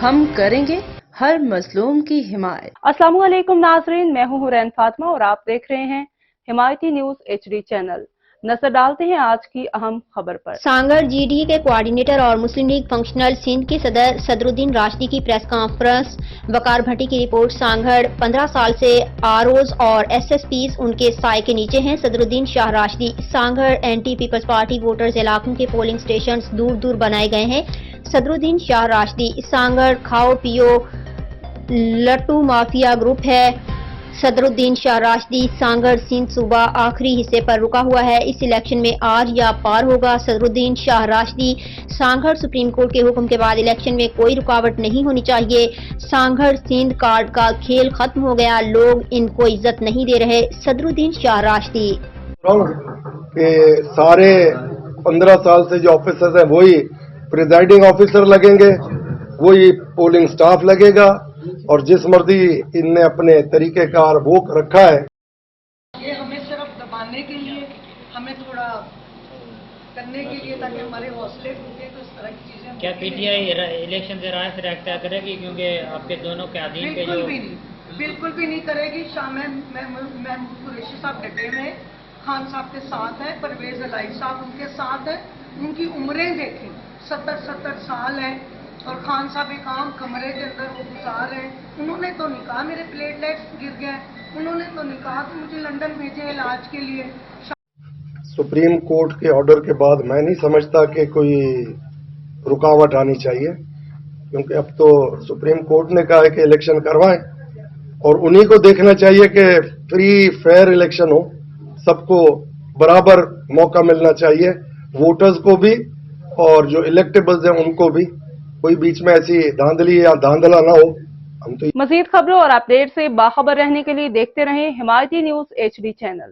ہم کریں گے ہر مظلوم کی حمایت۔ السلام علیکم ناظرین، میں ہوں حورین فاطمہ اور آپ دیکھ رہے ہیں حمایتی نیوز HD چینل۔ نظر ڈالتے ہیں آج کی اہم خبر پر۔ سانگھڑ جی ڈی کے کوارڈینیٹر اور مسلم لیگ فنکشنل سندھ کے صدر صدرالدین راشدی کی پریس کانفرنس۔ وقار بھٹی کی رپورٹ۔ سانگھڑ 15 سال سے ROs اور SSPs ان کے سائے کے نیچے ہیں۔ صدرالدین شاہ Rashdi. Sanghar anti Peoples party voters علاقوں کے پولنگ سٹیشنز دور دور بنائے گئے ہیں۔ صدرالدین شاہ راشدی۔ سانگھڑ کھاؤ پیو لٹو مافیا گروپ ہے۔ صدرالدین شاہ راشدی۔ سانگھڑ سندھ صوبہ آخری حصے پر رکا ہوا ہے، اس الیکشن میں آج یا پار ہوگا۔ صدرالدین شاہ راشدی۔ سانگھڑ سپریم کورٹ کے حکم کے بعد الیکشن میں کوئی رکاوٹ نہیں ہونی چاہیے۔ سانگھڑ سندھ کارڈ کا کھیل ختم ہو گیا، لوگ ان کو عزت نہیں دے رہے۔ صدرالدین شاہ راشدی۔ کہ سارے 15 سال سے جو آفیسرز ہیں وہی پریزائڈنگ آفیسر لگیں گے، وہی پولنگ سٹاف لگے گا، اور جس مرضی ان نے اپنے طریقہ کار وہ رکھا ہے۔ یہ ہمیں صرف دبانے کے لیے، ہمیں تھوڑا کرنے کے لیے تاکہ ہمارے حوصلے ٹوٹے، تو اس طرح کی چیزیں۔ کیا PTI الیکشن سے رائے سے اختیار کرے گی؟ کیونکہ آپ کے دونوں قیادین کے جو بالکل بھی نہیں کرے گی۔ شاہ محمود قریشی صاحب ڈٹے میں خان صاحب کے ساتھ ہیں، پرویز الہی صاحب ان کے ساتھ ہیں۔ ان کی عمریں دیکھیں، 70 سال ہیں، اور خان صاحب ایک عام کمرے کے اندر وہ گزار ہیں۔ انہوں نے تو نہیں کہا میرے پلیٹلیٹس گر گئے، انہوں نے تو نہیں کہا کہ مجھے لندن بھیجے علاج کے لیے۔ سپریم کورٹ کے آرڈر کے بعد میں نہیں سمجھتا کہ کوئی رکاوٹ آنی چاہیے، کیونکہ اب تو سپریم کورٹ نے کہا ہے کہ الیکشن کروائیں، اور انہی کو دیکھنا چاہیے کہ فری فیئر الیکشن ہو، سب کو برابر موقع ملنا چاہیے، ووٹرز کو بھی اور جو الیکٹیبلز ہیں ان کو بھی، کوئی بیچ میں ایسی دھاندلی یا دھاندلا نہ ہو۔ ہم تو مزید خبروں اور اپڈیٹ سے باخبر رہنے کے لیے دیکھتے رہیں حمایتی نیوز HD چینل۔